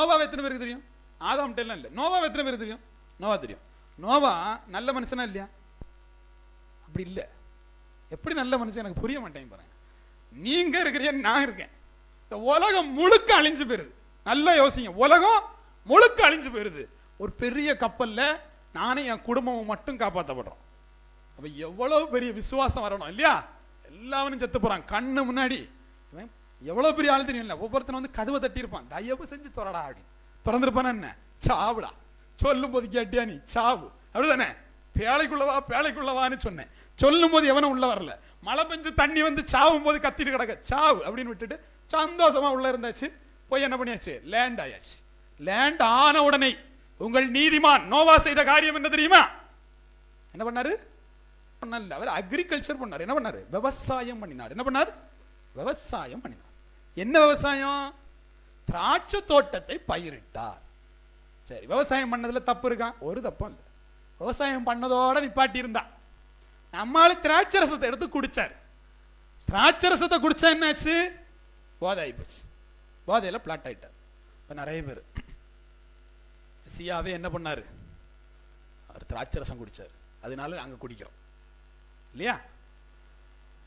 நோவாவை எத்தனை பேருக்கு தெரியும்? ஆதாம் எல்லாம் இல்லை, நோவாவை எத்தனை பேருக்கு தெரியும்? நோவா தெரியும். நோவா நல்ல மனுஷனா இல்லையா? அப்படி இல்லை. எப்படி நல்ல மனுஷன் எனக்கு புரிய மாட்டேங்க. பாருங்க, நீங்க இருக்கிறீங்க, நான் இருக்கேன், இந்த உலகம் முழுக்க அழிஞ்சு போயிருது. நல்லா யோசிங்க, உலகம் முழுக்க அழிஞ்சு போயிருது. ஒரு பெரிய கப்பல்ல நானும் என் குடும்பமும் மட்டும் காப்பாற்றப்படுறோம். அப்ப எவ்வளவு பெரிய விசுவாசம் வரணும் இல்லையா? எல்லாரும் செத்து போறான் கண்ணு முன்னாடி. எவ்வளவு பெரிய ஆளு தெரியும்? ஒவ்வொருத்தரும் வந்து கதவை தட்டி இருப்பான், தயவு செஞ்சு திறடா அப்படின்னு. திறந்துருப்பான என்ன? சாவுடா. சொல்லும் போது கேட்டியா நீ? சாவு. அப்படிதானே? பேழைக்குள்ளவா பேழைக்குள்ளவான்னு சொன்னேன். சொல்லும் போது எவனும் உள்ள வரல. மழை பெஞ்சு தண்ணி வந்து சாவும் போது கத்திட்டு கிடக்க, சாவு அப்படின்னு விட்டுட்டு சந்தோஷமா உள்ள இருந்தாச்சு. போய் என்ன பண்ணியாச்சு? லேண்ட் ஆயாச்சு. லேண்ட் ஆன உடனே உங்கள் நீதிமான் நோவா செய்த காரியம் என்ன தெரியுமா? என்ன பண்ணாரு? அவர் அக்ரிகல்ச்சர் பண்ணார். என்ன பண்ணாரு? விவசாயம் பண்ணினார். என்ன பண்ணார்? விவசாயம் பண்ணினார். என்ன விவசாயம்? திராட்சை தோட்டத்தை பயிரிட்டார். சரி, விவசாயம் பண்ணதுல தப்பு இருக்கா? ஒரு தப்பும் இல்லை. விவசாயம் பண்ணதோட நிப்பாட்டி இருந்தா. நம்மால திராட்சை ரசத்தை எடுத்து குடிச்சாரு. திராட்சை ரசத்தை குடிச்சா என்னாச்சு? போதை ஆகி போச்சு. போதையில பிளாட் ஆயிட்டார். இப்ப நிறைய பேர் சியாவே என்ன பண்ணாரு? அவர் திராட்சை ரசம் குடிச்சாரு. அதனால அங்க குடிக்கிறோம் இல்லையா?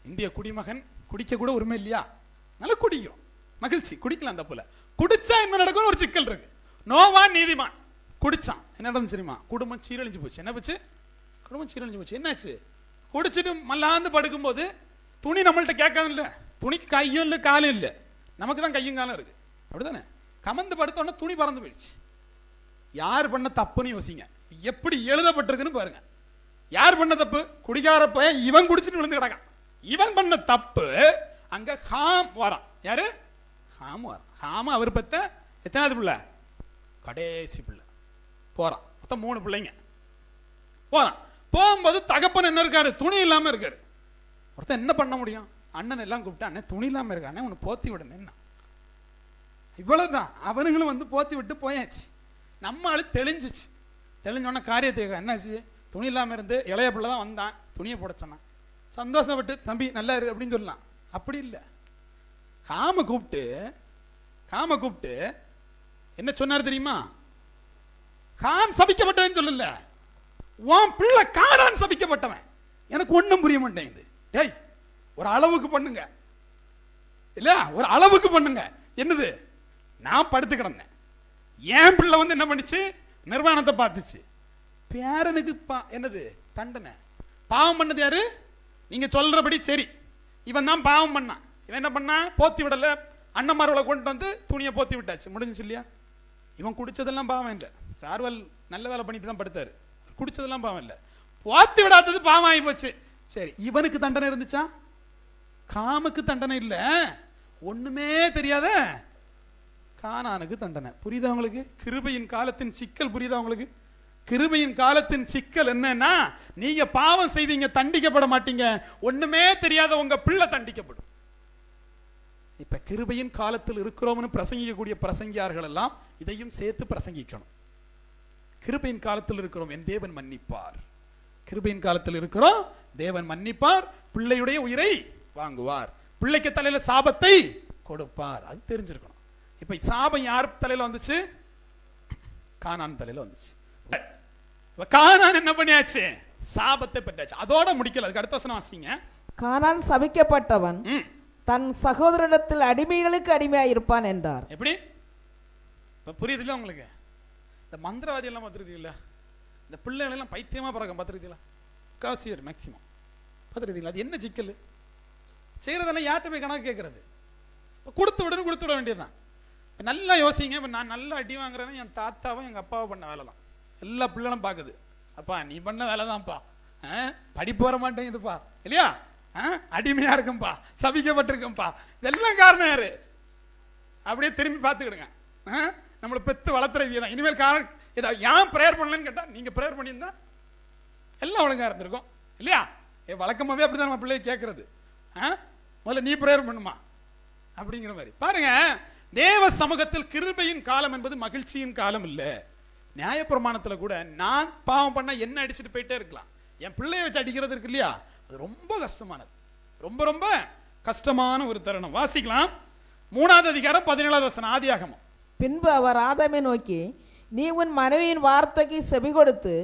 இந்திய குடிமகன் குடிக்க கூட உரிமை இல்லையா? நல்லா குடிக்கிறோம், மகிழ்ச்சி, குடிக்கலாம், தப்புல. குடிச்சா என்ன நடக்கும்? ஒரு சிக்கல் இருக்கு. நோவா நீதிமான் குடிச்சான். என்ன நடந்து தெரியுமா? குடும்பம் சீரழிஞ்சு போச்சு. என்ன போச்சு? குடும்பம் சீரழிஞ்சு போச்சு. என்னாச்சு? குடிச்சிட்டு மல்லாந்து படுக்கும் போது துணி நம்மள்ட்ட கேட்காது இல்ல. துணிக்கு கையும் இல்லை காலும் இல்லை, நமக்கு தான் கையும் காலம் இருக்கு. அப்படிதானே? கமந்து படுத்தோன்னா துணி பறந்து போயிடுச்சு. யார் பண்ண தப்புன்னு யோசிங்க. எப்படி எழுதப்பட்டிருக்குன்னு பாருங்க. யார் பண்ண தப்பு? குடிகார பையன். இவன் குடிச்சிட்டு விழுந்து கிடக்கான். இவன் பண்ண தப்பு. அங்க ஹாம் வரான். யாரு? ஹாம் வரான். ஹாம் அவர் பத்த எத்தனாவது பிள்ளை? கடைசி பிள்ளை. போறான். மொத்தம் 3 பிள்ளைங்க. போறான். போகும்போது தகப்பன் என்ன இருக்காரு? துணி இல்லாம இருக்காரு. ஒருத்தன் என்ன பண்ண முடியும்? அண்ணன் எல்லாம் கூப்பிட்டு, அண்ணன் துணி இல்லாம இருக்கானே, உன்னை போத்தி விடணும். என்ன இவ்வளவுதான். அவனுங்களும் வந்து போத்தி விட்டு போயாச்சு. நம்ம ஆளு தெளிஞ்சிச்சு. தெளிஞ்சோன்னா காரியத்துக்கு என்னாச்சு? துணி இல்லாம இருந்து இளைய பிள்ளை தான் வந்தான், துணியை போட சொன்னான். சந்தோஷப்பட்டு தம்பி நல்லா இருக்கு அப்படின்னு சொல்லலாம். அப்படி இல்லை. காம கூப்பிட்டு என்ன சொன்னார் தெரியுமா? காம் சபிக்கப்பட்டவன் சொல்லல, உன் பிள்ளை காரான் சபிக்கப்பட்டவன். எனக்கு ஒண்ணும் புரிய மாட்டேங்குது. டேய், ஒரு அளவுக்கு பண்ணுங்க இல்ல, ஒரு அளவுக்கு பண்ணுங்க. என்னது? நான் படுத்து கிடந்தேன், என் பிள்ளை வந்து என்ன பண்ணிச்சு? நிர்வாணத்தை பார்த்துச்சு. பேரனுக்கு என்னது தண்டனை? பாவம் பண்ணது யாரு? நீங்க சொல்றபடி சரி, இவன் தான் பாவம் பண்ணான். இவன் என்ன பண்ணா? போத்தி விடல. அண்ணன்மார்களை கொண்டு வந்து துணியை போத்தி விட்டாச்சு. முடிஞ்சிச்சு இல்லையா? இவன் குடிச்சதெல்லாம் பாவம் இல்லை. சார்வல் நல்ல வேலை பண்ணிட்டு தான் படுத்தாரு. குடிச்சதெல்லாம் பாவம் இல்லை. போத்தி விடாதது பாவம் ஆகி போச்சு. சரி, இவனுக்கு தண்டனை இருந்துச்சா? காமுக்கு தண்டனை இல்ல. ஒண்ணுமே தெரியாத கானானுக்கு தண்டனை. புரியுதா உங்களுக்கு? கிருபையின் காலத்தின் சிக்கல் புரியுதா உங்களுக்கு? கிருபையின் காலத்தின் சிக்கல் என்னன்னா, நீங்க பாவம் செய்வீங்க, தண்டிக்கப்பட மாட்டீங்க. ஒண்ணுமே தெரியாத உங்க பிள்ளை தண்டிக்கப்படும். இப்ப கிருபையின் காலத்தில் இருக்கிறோம்னு பிரசங்கிக்கக்கூடிய பிரசங்கியார்கள் எல்லாம் இதையும் சேர்த்து பிரசங்கிக்கணும். கிருபையின் காலத்தில் இருக்கிறோம், என் தேவன் மன்னிப்பார். கிருபையின் காலத்தில் இருக்கிறோம், தேவன் மன்னிப்பார், பிள்ளையுடைய உயிரை வாங்குவார், பிள்ளைக்கு தலையில சாபத்தை கொடுப்பார். அது தெரிஞ்சிருக்கணும். இப்ப சாபம் யார் தலையில வந்துச்சு? கானான் தலையில வந்துச்சு. கானான் என்ன பண்ணியாச்சு? சாபத்தை பெற்றாச்சு. அதோட முடிக்கல. அதுக்கு அடுத்த வசனம் வாசிங்க. கானான் சபிக்கப்பட்டவன் தன் சகோதரனிடத்தில் அடிமைகளுக்கு அடிமையாயிருப்பான் என்றார். எப்படி புரியுது இல்ல உங்களுக்கு? இந்த மந்திரவாதி எல்லாம் பார்த்துருக்கீங்களா? இந்த பிள்ளைகள் எல்லாம் பைத்தியமா பிறக்கும். பார்த்துருக்கீங்களா? காசியர் மேக்சிமம் பார்த்துருக்கீங்களா? அது என்ன சிக்கல்? செய்யறதெல்லாம் யார்கிட்ட போய் கணக்கு கேட்கறது? கொடுத்து விட வேண்டியதுதான். நல்லா யோசிங்க. இப்போ நான் நல்லா அடி வாங்குறேன்னா என் தாத்தாவும் எங்கள் அப்பாவும் பண்ண வேலை தான். எல்லா பிள்ளைகளும் பார்க்குது, அப்பா நீ பண்ண வேலை தான்ப்பா, படிப்பு வர மாட்டேங்குதுப்பா இல்லையா, அடிமையா இருக்கும்பா, சபிக்கப்பட்டிருக்கும்பா. இதெல்லாம் காரணம் யாரு? அப்படியே திரும்பி பார்த்துக்கிடுங்க. நம்மளை பெத்து வளர்த்துறவங்க தான். இனிமேல் காரணம் ஏதாவது ஏன் ப்ரேயர் பண்ணலன்னு கேட்டால், நீங்கள் ப்ரேயர் பண்ணியிருந்தா எல்லாம் ஒழுங்காக இருந்திருக்கும் இல்லையா? வழக்கமாகவே அப்படிதான் நம்ம பிள்ளைய கேட்கறது. முதல்ல நீ ப்ரேயர் பண்ணுமா அப்படிங்கிற மாதிரி. பாருங்க, தேவ சமூகத்தில் கிருபையின் காலம் என்பது மகிழ்ச்சியின் காலம் இல்லை. நியாயப்பிரமாணத்தில் கூட நான் பாவம் பண்ணா என்ன அடிச்சுட்டு போயிட்டே இருக்கலாம், என் பிள்ளைய வச்சு அடிக்கிறது இருக்கு இல்லையா, அது ரொம்ப கஷ்டமானது. ரொம்ப ரொம்ப கஷ்டமான ஒரு தருணம். வாசிக்கலாம் 3வது அதிகாரம் 17வது வசனம், ஆதியாகமம் பின்பு அவர் ஆதாமை நோக்கி, நீ உன் மனைவியின் வார்த்தைக்கு செவி கொடுத்து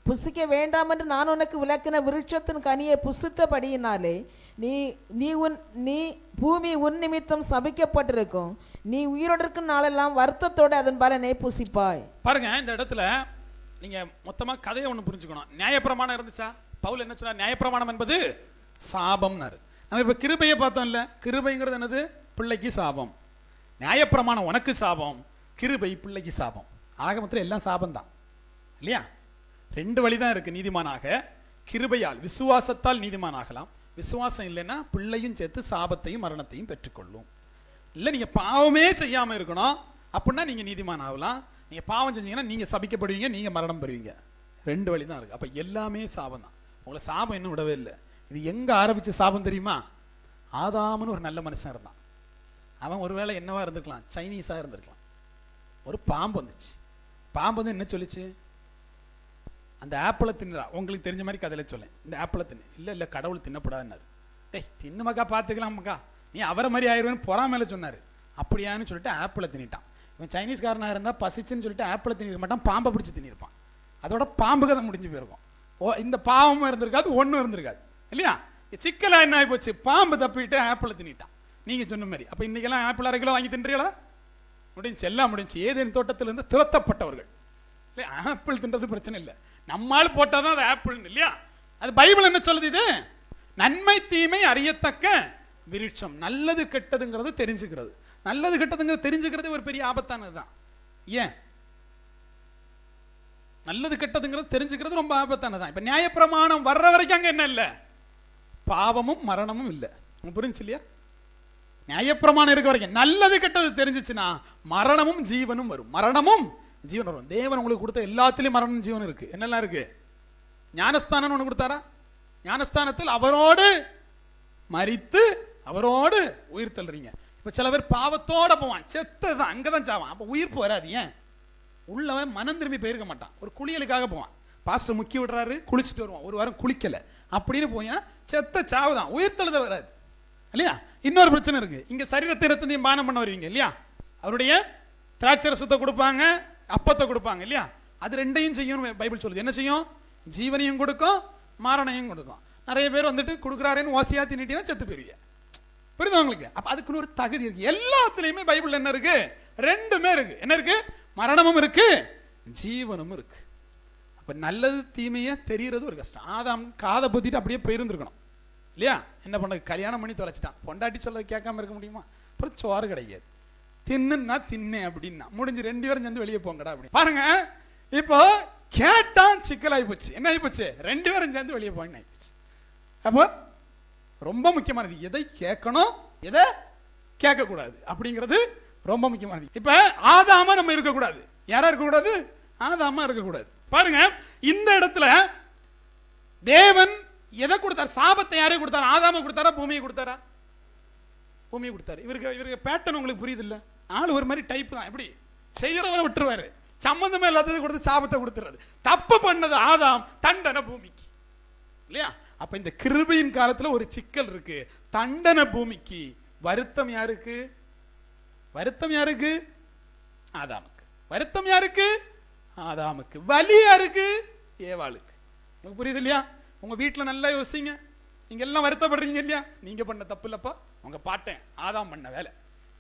புசிக்க வேண்டாம் என்று நான் உனக்கு விளக்கின விருட்சத்தின் கனியை புசித்தபடியினாலே நீ பூமி உன் நிமித்தம் சபிக்கப்பட்டிருக்கும். நீ உயிரோடு இருக்கும் நாளெல்லாம் வருத்தத்தோடு அதன் பலனை புசிப்பாய். பாருங்க, இந்த இடத்துல நீங்க மொத்தமா கதையை ஒண்ணு புரிஞ்சுக்கணும். நியாயப்பிரமாணம் இருந்துச்சா? பவுல் என்ன சொன்னார்? நியாயப்பிரமாணம் என்பது சாபம்னாரு. நம்ம இப்ப கிருபையை பார்த்தோம்ல, கிருபைங்கிறது என்னது? பிள்ளைக்கு சாபம். நியாயப்பிரமாணம் உனக்கு சாபம், கிருபை பிள்ளைக்கு சாபம். ஆக மொத்தம் எல்லாம் சாபம் தான் இல்லையா? ரெண்டு வழிதான் இருக்கு நீதிமானாக. கிருபையால் விசுவாசத்தால் நீதிமானாகலாம். விசுவாசம் இல்லைன்னா பிள்ளையும் சேர்த்து சாபத்தையும் மரணத்தையும் பெற்றுக்கொள்ளும். இல்லை நீங்க பாவமே செய்யாம இருக்கணும் அப்படின்னா நீங்க நீதிமான் ஆகலாம். நீங்க பாவம் செஞ்சீங்கன்னா நீங்க சபிக்கப்படுவீங்க, நீங்க மரணம் பெறுவீங்க. ரெண்டு வழி தான் இருக்கு. அப்ப எல்லாமே சாபம் தான். உங்களை சாபம் இன்னும் விடவே இல்லை. இது எங்க ஆரம்பிச்ச சாபம் தெரியுமா? ஆதாம்னு ஒரு நல்ல மனுஷன் இருந்தான். அவன் ஒருவேளை என்னவா இருந்திருக்கலாம்? சைனீஸா இருந்திருக்கலாம். ஒரு பாம்பு வந்துச்சு. பாம்பு வந்து என்ன சொல்லிச்சு? அந்த ஆப்பிளை தின்னுறா. உங்களுக்கு தெரிஞ்ச மாதிரி கதையில சொல்லேன். இந்த ஆப்பிளை தின்னு. இல்ல கடவுள் தின்னப்படாதுன்னாரு. டேய் தின்னுமாக்கா, பார்த்துக்கலாமாக்கா, நீ அவரை மாதிரி ஆயிடுவேன்னு பொறாமையில சொன்னாரு. அப்படியான்னு சொல்லிட்டு ஆப்பிளை தின்னிட்டான். இவன் சைனீஸ்காரனா இருந்தா பசிச்சுன்னு சொல்லிட்டு ஆப்பிளை தின்னிருக்க மாட்டான், பாம்பை பிடிச்சி தின்னிருப்பான். அதோட பாம்பு கதை முடிஞ்சு போயிருக்கும். இந்த பாவமும் இருந்திருக்காது, ஒன்றும் இருந்திருக்காது இல்லையா? சிக்கலா என்ன ஆகி போச்சு? பாம்பு தப்பிட்டு ஆப்பிளை தின்னிட்டான். நீங்க சொன்ன மாதிரி. அப்ப இன்னைக்கெல்லாம் ஆப்பிள் 1/2 கிலோ வாங்கி தின்றீங்களா? முடிஞ்சு, எல்லாம் முடிஞ்சு. ஏதேன் தோட்டத்திலிருந்து துரத்தப்பட்டவர்கள். ஆப்பிள் தின்றது பிரச்சனை இல்லை, நம்மால் போட்டாதான் அது ஆப்பிள் இல்லையா? அது பைபிள் என்ன சொல்லுது? இது நன்மை தீமை அறியத்தக்க விருட்சம். நல்லது கெட்டதுங்கிறது தெரிஞ்சுக்கிறது. நல்லது கெட்டதுங்கிறது தெரிஞ்சுக்கிறது ஒரு பெரிய ஆபத்தானதுதான். ஏன்? நல்லது கெட்டதுங்கிறது தெரிஞ்சுக்கிறது ரொம்ப ஆபத்தானதான். இப்ப நியாயப்பிரமாணம் வர்ற வரைக்கும் அங்க என்ன இல்லை? பாவமும் மரணமும் இல்லை. புரிஞ்சு இல்லையா? நியாயப்பிரமாணம் இருக்க வரைக்கும் நல்லது கெட்டது தெரிஞ்சிச்சுன்னா மரணமும் ஜீவனும் வரும். மரணமும் ஜீவன் வரும். தேவன் உங்களுக்கு கொடுத்த எல்லாத்திலையும் மரணம் ஜீவன் இருக்கு. என்னெல்லாம் இருக்கு? ஞானஸ்தானம் ஒன்று கொடுத்தாரா? ஞானஸ்தானத்தில் அவரோடு மரித்து அவரோடு உயிர் தள்ளுறீங்க. இப்ப சில பேர் பாவத்தோட போவான், செத்ததான் அங்கதான் சாவான். அப்ப உயிர்ப்பு வராது. ஏன்? உள்ளவன் மனம் திரும்பி போயிருக்க மாட்டான். ஒரு குளியலுக்காக போவான், பாஸ்டர் முக்கி விடுறாரு, குளிச்சுட்டு வருவான், ஒரு வாரம் குளிக்கல அப்படின்னு போயினா செத்த சாவுதான், உயிர் தள்ளுதல் வராது இல்லையா? இன்னொரு பிரச்சனை இருக்கு. இங்க சரீரத்தை ரத்தத்தையும் பானம் பண்ண வருவீங்க இல்லையா? அவருடைய திராட்சை ரசத்தை கொடுப்பாங்க, அப்பத்தை கொடுப்பாங்க இல்லையா? அது ரெண்டையும் செய்யணும் பைபிள் சொல்லுது. என்ன செய்யும்? ஜீவனையும் கொடுக்கும், மரணையும் கொடுக்கும். நிறைய பேர் வந்துட்டு கொடுக்குறாருன்னு ஓசியா தின்னிட்டீங்கன்னா செத்து போயிருவீங்க. புரியுதா உங்களுக்கு? அப்ப அதுக்குன்னு ஒரு தகுதி இருக்கு. எல்லாத்துலயுமே பைபிள் என்ன இருக்கு? ரெண்டுமே இருக்கு. என்ன இருக்கு? மரணமும் இருக்கு, ஜீவனும் இருக்கு. அப்ப நல்லது தீமைய தெரியறது ஒரு கஷ்டம். ஆதாம் காதை பத்திட்டு அப்படியே போயிருந்திருக்கணும் இல்லையா? என்ன பண்ண? கல்யாணம் பண்ணி தொலைச்சிட்டான். பொண்டாட்டி சொல்ல கேட்காம இருக்க முடியுமா? அப்புறம் சோறு கிடையாது. தின்னுன்னா தின்னே அப்படின்னா முடிஞ்சு 2 பேரும் சேர்ந்து வெளியே போங்கடா அப்படி. பாருங்க, இப்போ கேட்டான் சிக்கலாகி போச்சு. என்ன ஆகி போச்சு? 2 பேரும் சேர்ந்து வெளியே போங்க ஆகி போச்சு. அப்போ ரொம்ப முக்கியமானது எதை கேட்கணும், எதை கேட்க கூடாது அப்படிங்கிறது ரொம்ப முக்கியமானது. இப்ப ஆதாமா நம்ம இருக்கக்கூடாது. யாரா இருக்கக்கூடாது? ஆதாமா இருக்கக்கூடாது. பாருங்க, இந்த இடத்துல தேவன் எதை கொடுத்தார்? சாபத்தை யாரே கொடுத்தார்? ஆதாம கொடுத்தாரா, பூமியை கொடுத்தாரா? பூமியை கொடுத்தாரு. இவருக்கு பேட்டர்ன் உங்களுக்கு புரியுது இல்ல? ஆளு ஒரு மாதிரி டைப் தான். எப்படி செய்யறவனை விட்டுருவாரு, சம்பந்தமே இல்லாதது கொடுத்து சாபத்தை கொடுத்துறாரு. தப்பு பண்ணது ஆதாம், தண்டனை பூமிக்கு இல்லையா? அப்ப இந்த கிருபையின் காலத்துல ஒரு சிக்கல் இருக்கு. தண்டனை பூமிக்கு, வருத்தம் யாருக்கு? வருத்தம் யாருக்கு? ஆதாமுக்கு. வருத்தம் யாருக்கு? ஆதாமுக்கு. வலி யாருக்கு? ஏவாளுக்கு. உங்களுக்கு புரியுது இல்லையா? உங்க வீட்டுல நல்லா யோசிங்க. நீங்க எல்லாம் வருத்தப்படுறீங்க இல்லையா? நீங்க பண்ண தப்பு இல்லப்பா, உங்க பாட்டேன் ஆதாம் பண்ண வேலை.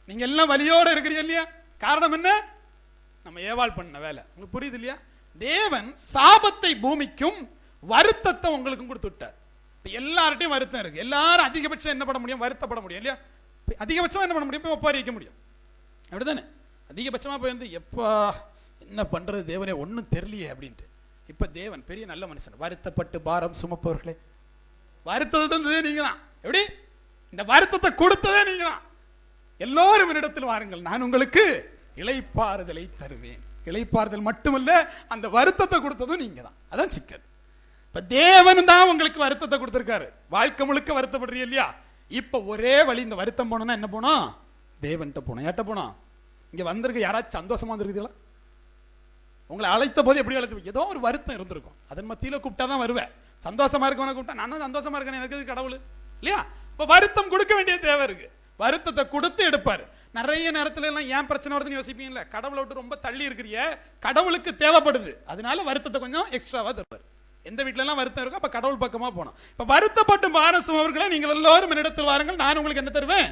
நீங்க எல்லாம் வலியோட இருக்கிறீங்க இல்லையா? காரணம் என்ன? நம்ம ஏவாள் பண்ண வேலை. உங்களுக்கு புரியுது இல்லையா? தேவன் சாபத்தை பூமிக்கும் வருத்தத்தை உங்களுக்கும் கொடுத்து விட்டார். எல்லார்ட்டையும் வருத்தம் இருக்கு. எல்லாரும் அதிகபட்சம் என்ன பண்ண முடியும்? வருத்தப்பட முடியும் இல்லையா? அதிகபட்சமா என்ன பண்ண முடியும்? ஒப்பாரி வைக்க முடியும். அப்படிதானே? அதிகபட்சமா போய் வந்து எப்பா என்ன பண்றது தேவனே ஒன்னும் தெரியலையே அப்படின்ட்டு. இப்ப தேவன் பெரிய நல்ல மனுஷன். வருத்தப்பட்டு பாரம் சுமப்பவர்களே, வருத்தத்தை நீங்க தான். எப்படி? இந்த வருத்தத்தை கொடுத்ததே நீங்க தான். எல்லோரும் இடத்தில் வாருங்கள், நான் உங்களுக்கு இளைப்பாறுதலை தருவேன். இளைப்பாறுதல் மட்டுமல்ல, அந்த வருத்தத்தை கொடுத்ததும் நீங்க தான். அதான் சிக்கல். இப்ப தேவன் தான் உங்களுக்கு வருத்தத்தை கொடுத்திருக்காரு. வாழ்க்கை முழுக்க வருத்தப்படுறீங்க இல்லையா? இப்ப ஒரே வழி, இந்த வருத்தம் போனோம்னா என்ன போனோம்? தேவன்கிட்ட போனோம். யார்ட்ட போனோம்? இங்க வந்திருக்க யாராச்சும் சந்தோஷமா வந்திருக்கீங்களா? உங்களை அழைத்த போது எப்படி அழைத்து? ஏதோ ஒரு வருத்தம் இருந்திருக்கும். அதன் மத்தியில கூப்பிட்டா தான் வருவேன். சந்தோஷமா இருக்கவன கூப்பிட்டா நான் தான் சந்தோஷமா இருக்கேன், எனக்கு கடவுள் இல்லையா? இப்ப வருத்தம் கொடுக்க வேண்டிய தேவை இருக்கு. வருத்தத்தை கொடுத்து எடுப்பாரு. நிறைய நேரத்துல எல்லாம் ஏன் பிரச்சனை வருதுன்னு யோசிப்பீங்கல்ல, கடவுளை விட்டு ரொம்ப தள்ளி இருக்கிறிய, கடவுளுக்கு தேவைப்படுது, அதனால வருத்தத்தை கொஞ்சம் எக்ஸ்ட்ராவா தருவார். எந்த வீட்டுல எல்லாம் வருத்தம் இருக்கும், அப்ப கடவுள் பக்கமா போனோம். இப்ப வருத்தப்பட்டு பாரசும் அவர்களை நீங்கள் எல்லாரும் என்னிடத்தில் வாருங்கள், நான் உங்களுக்கு என்ன தருவேன்?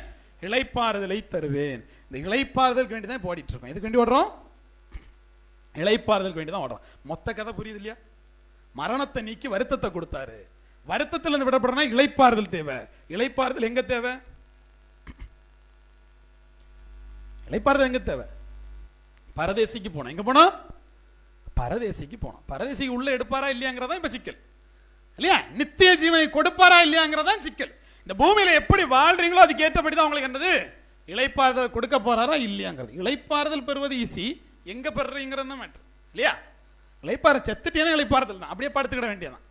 இளைப்பாறுதலை தருவேன். இந்த இளைப்பாறுதலுக்கு வேண்டி தான் ஓடிட்டு இருக்கோம். எதுக்கு வேண்டி ஓடுறோம்? இளைப்பாறுதலுக்கு வேண்டி தான் ஓடுறோம். மொத்த கதை புரியுது இல்லையா? மரணத்தை நீக்கி வருத்தத்தை கொடுத்தாரு. வருத்தத்துல இருந்து விடப்படனா இளைப்பாறுதல் தேவை. இளைப்பாறுதல் எங்க தேவை? இளைப்பாறுதல் எங்க தேவை? பரதேசிக்கு போனோம். எங்க போனோம்? பரதேசிக்கு போனோம். பரதேசிக்கு உள்ள எடுப்பாரா இல்லையாங்கிறதா இப்ப சிக்கல் இல்லையா? நித்திய ஜீவனை கொடுப்பாரா இல்லையாங்கிறதா சிக்கல். இந்த பூமியில எப்படி வாழ்றீங்களோ அதுக்கு ஏற்றபடிதான் உங்களுக்கு என்னது இளைப்பாறுதல் கொடுக்க போறாரா இல்லையாங்கிறது. இளைப்பாறுதல் பெறுவது ஈஸி, எங்க பெறுறீங்கிறது தான் மேட்டர் இல்லையா? இளைப்பாறு செத்துட்டேன்னா இளைப்பாறுதல் தான், அப்படியே படுத்துக்கிட வேண்டியதான்.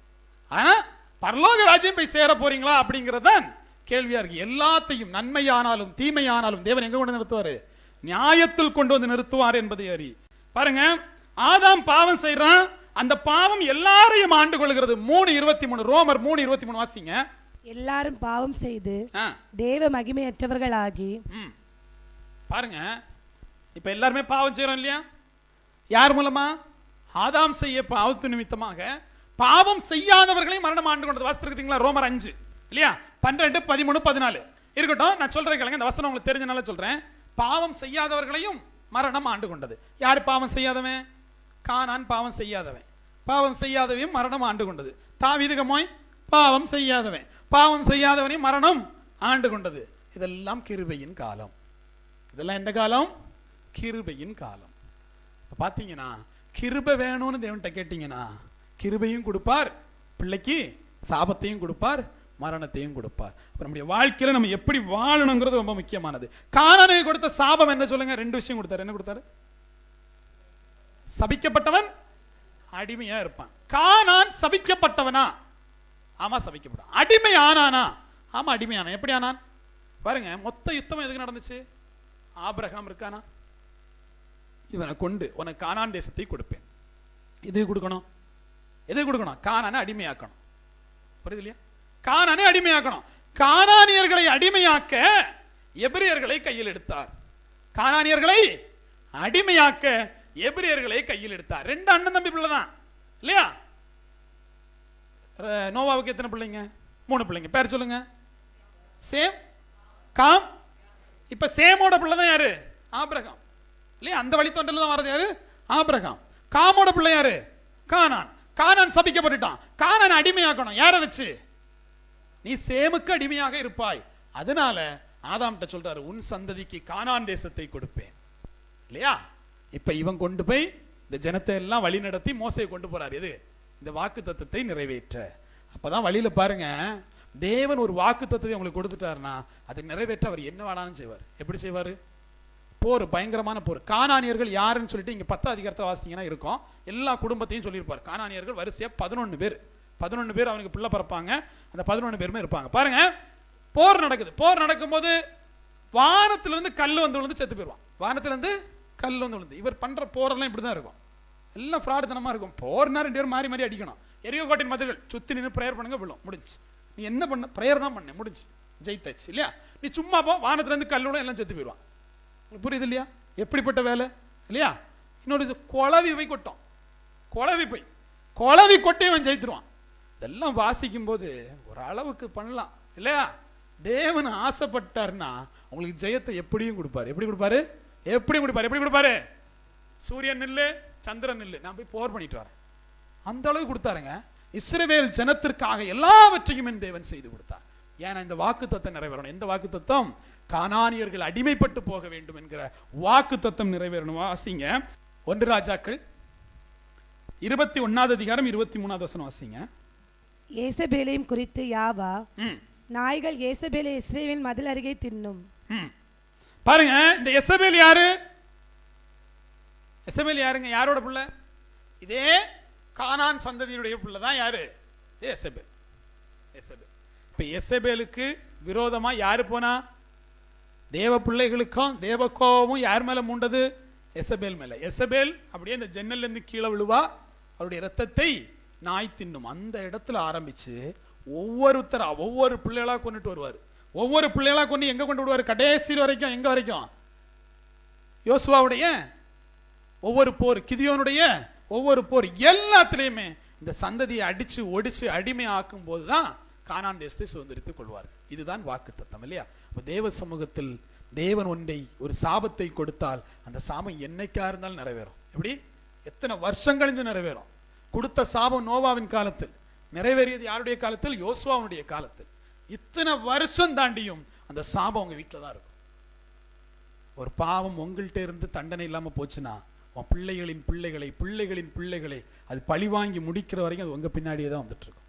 ஆனா பரலோக ராஜ்யம் போய் சேர போறீங்களா அப்படிங்கிறது தான் கேள்வியா இருக்கு. எல்லாத்தையும் நன்மையானாலும் தீமையானாலும் தேவன் எங்க கொண்டு நிறுத்துவாரு? நியாயத்தில் கொண்டு வந்து நிறுத்துவார் என்பதை அறி. பாருங்க, ஆதாம் பாவம் செய்யறான், அந்த பாவம் எல்லாரையும் ஆண்டு கொள்கிறது. 3:23 ரோமர் 3:23 வாசிங்க. எல்லாரும் பாவம் செய்து தேவ மகிமையற்றவர்களாகி. பாருங்க, இப்ப எல்லாருமே பாவம் செய்யறோம் இல்லையா? யார் மூலமா? ஆதாம் செய்ய பாவத்து நிமித்தமாக பாவம் செய்யாதவர்களையும் மரணம் ஆண்டு கொண்டது. வாசித்திருக்கீங்களா? ரோமர் 5 இல்லையா? 12, 13, 14 இருக்கட்டும். நான் சொல்றேன் கேளுங்க, இந்த வசனம் உங்களுக்கு தெரிஞ்சனால சொல்றேன். பாவம் செய்யாதவர்களையும் மரணம் ஆண்டு கொண்டது. யாரு பாவம் செய்யாதவன்? கானான் பாவம் செய்யாதவன். பாவம் செய்யாதவையும் மரணம் ஆண்டு கொண்டது. தாவீது மோய் பாவம் செய்யாதவன். பாவம் செய்யாதவனையும் மரணம் ஆண்டு கொண்டது. இதெல்லாம் கிருபையின் காலம். இதெல்லாம் எந்த காலம்? கிருபையின் காலம். பாத்தீங்கன்னா கிருபை வேணும்னு தேவன்கிட்ட கேட்டீங்கன்னா கிருபையும் கொடுப்பார், பிள்ளைக்கு சாபத்தையும் கொடுப்பார், மரணத்தையும் கொடுப்பார். நம்முடைய வாழ்க்கையில நம்ம எப்படி வாழணுங்கிறது ரொம்ப முக்கியமானது. கானானுக்கு கொடுத்த சாபம் என்ன சொல்லுங்க? 2 விஷயம் கொடுத்தாரு. என்ன கொடுத்தாரு? சபிக்கப்பட்டவன் அடிமையா இருப்பான். கானான் சபிக்கப்பட்டவனா? ஆமா சபிக்கப்பட்டான். அடிமை ஆனானா? ஆமா அடிமையான. எப்படி ஆனான் பாருங்க. மொத்த யுத்தம் எதுக்கு நடந்துச்சு? ஆபிரகாம் இருக்கானா, இவனை கொண்டு உனக்கு கானான் தேசத்தை கொடுப்பேன். எது கொடுக்கணும்? எது கொடுக்கணும்? கானானை அடிமையாக்கணும். புரியுது இல்லையா? கானானை அடிமையாக்கணும். கானானியர்களை அடிமையாக்க எபிரியர்களை கையில் எடுத்தார். கானானியர்களை அடிமையாக்க எபிரியர்களை கையில் எடுத்தார். 2 அண்ணன் தம்பி பிள்ளை தான் இல்லையா? நோவாவுக்கு எத்தனை பிள்ளைங்க? 3 பிள்ளைங்க. பேர் சொல்லுங்க. Same, com. இப்ப சேமோட பிள்ளை தான் யாரு? ஆபிரகாம் இல்லையா? அந்த வழித்தோன்றல தான் வரது யாரு? ஆபிரகாம். காமோட பிள்ளை யாரு? கானான். கானான் சபிக்கப்பட்டுட்டான். கானான் அடிமையாக்கணும். யாரை வச்சு? நீ சேமுக்கு அடிமையாக இருப்பாய். அதனால ஆதாம்கிட்ட சொல்றாரு, உன் சந்ததிக்கு கானான் தேசத்தை கொடுப்பேன் இல்லையா? இப்ப இவன் கொண்டு போய் இந்த ஜனத்தை எல்லாம் வழி நடத்தி மோசையை கொண்டு போறாரு. எது? இந்த வாக்கு தத்தத்தை நிறைவேற்ற. அப்பதான் வழியில பாருங்க, தேவன் ஒரு வாக்கு தத்தத்தை உங்களுக்கு கொடுத்துட்டாருன்னா அதை நிறைவேற்ற அவர் என்ன வேணாலும் செய்வார். எப்படி செய்வாரு? போர், பயங்கரமான போர். கானானியர்கள் யாருன்னு சொல்லிட்டு இங்க 10 அதிகாரத்தை வாசித்தீங்கன்னா இருக்கும். எல்லா குடும்பத்தையும் சொல்லியிருப்பார். கானானியர்கள் வரிசையா 11 பேர். 11 பேர் அவனுக்கு பிள்ளை பிறப்பாங்க. அந்த 11 பேருமே இருப்பாங்க. பாருங்க, போர் நடக்குது. போர் நடக்கும்போது வானத்திலிருந்து கல் வந்து விழுந்து செத்து போயிடுவான். வானத்திலிருந்து கல் வந்து விழுந்து. இவர் பண்ற போரெல்லாம் இப்படிதான் இருக்கும். எல்லாம் ஃப்ராடுத்தனமா இருக்கும். போர்னா 2 பேரும் மாறி மாறி அடிக்கணும். எரியோ கோட்டின் மதில்கள் சுத்தி நின்று பிரேயர் பண்ணுங்க, விழும், முடிஞ்சு. நீ என்ன பண்ண? பிரேயர் தான் பண்ண, முடிஞ்சு, ஜெயித்தாச்சு இல்லையா? நீ சும்மா போ, வானத்திலிருந்து கல்லோட எல்லாம் செத்து போயிடுவான். புரியுது இல்லையா? எப்படிப்பட்ட வேலை இல்லையா? இன்னொரு குழவி போய் கொட்டும். குழவி கொட்டி அவன் ஜெயித்துருவான். இதெல்லாம் வாசிக்கும் போது ஒரு அளவுக்கு பண்ணலாம் இல்லையா? தேவன் ஆசைப்பட்டார்னா உங்களுக்கு ஜெயத்தை எப்படியும் கொடுப்பாரு. எப்படி கொடுப்பாரு? எப்படி கொடுப்பாரு? எப்படி கொடுப்பாரு? சூரியன் நில்லு, சந்திரன் நில்லு, நான் போய் போர் பண்ணிட்டு வரேன், அந்த அளவுக்கு கொடுத்தாருங்க. இஸ்ரவேல் ஜனத்திற்காக எல்லாவற்றையும் என் தேவன் செய்து கொடுத்தார். ஏன்னா இந்த வாக்கு தத்தம் நிறைவேறணும். எந்த வாக்கு தத்தம்? கானானியர்கள் அடிமைப்பட்டு போக வேண்டும் என்கிற வாக்கு தத்தம் நிறைவேறணும். வாசிங்க 1 ராஜாக்கள் 21 அதிகாரம் 23 வசனம் வாசிங்க. ஏசபேலையும் குறித்து யாவா, நாய்கள் ஏசபேலை இஸ்ரவேலின் மதில் அருகே தின்னும். பாருங்க, இந்த எசபேல் யாரு? எசபேல் யாருங்க? யாரோட பிள்ளை? இதே கானான் சந்ததியுடைய பிள்ளை தான் யாரு? எசபேல். இப்ப எசபேலுக்கு விரோதமா யாரு போனா? தேவ பிள்ளைகளுக்கும் தேவ கோபமும் யார் மேல மூண்டது? எசபேல் மேல. எசபேல் அப்படியே இந்த ஜன்னல்ல இருந்து கீழே விழுவா, அவருடைய ரத்தத்தை நாய் தின்னும். அந்த இடத்துல ஆரம்பிச்சு ஒவ்வொரு பிள்ளைகளா கொண்டுட்டு வருவார். ஒவ்வொரு பிள்ளைகளா கொண்டு எங்க கொண்டு விடுவார்? கடைசி வரைக்கும். எங்க வரைக்கும்? யோசுவாவுடைய ஒவ்வொரு போர், கிதியோனுடைய ஒவ்வொரு போர், எல்லாத்திலையுமே இந்த சந்ததியை அடிச்சு ஒடிச்சு அடிமை ஆக்கும் போதுதான் கானான் தேசத்தை சுதந்திரித்துக் கொள்வார்கள். இதுதான் வாக்குத்தத்தம் இல்லையா? தேவ சமூகத்தில் தேவன் ஒன்றை, ஒரு சாபத்தை கொடுத்தால் அந்த சாபம் என்னைக்கா இருந்தாலும் நிறைவேறும். எப்படி? எத்தனை வருஷம் கழிந்து நிறைவேறும். கொடுத்த சாபம் நோவாவின் காலத்தில் நிறைவேறியது யாருடைய காலத்தில்? யோசுவாவுடைய காலத்தில். இத்தனை வருஷம் தாண்டியும் அந்த சாபம் உங்க வீட்டில் தான் இருக்கும். ஒரு பாவம் உங்கள்கிட்ட இருந்து தண்டனை இல்லாம போச்சுன்னா உன் பிள்ளைகளின் பிள்ளைகளை, பிள்ளைகளின் பிள்ளைகளை அது பழி வாங்கி முடிக்கிற வரைக்கும் அது உங்க பின்னாடியே தான் வந்துட்டு இருக்கும்.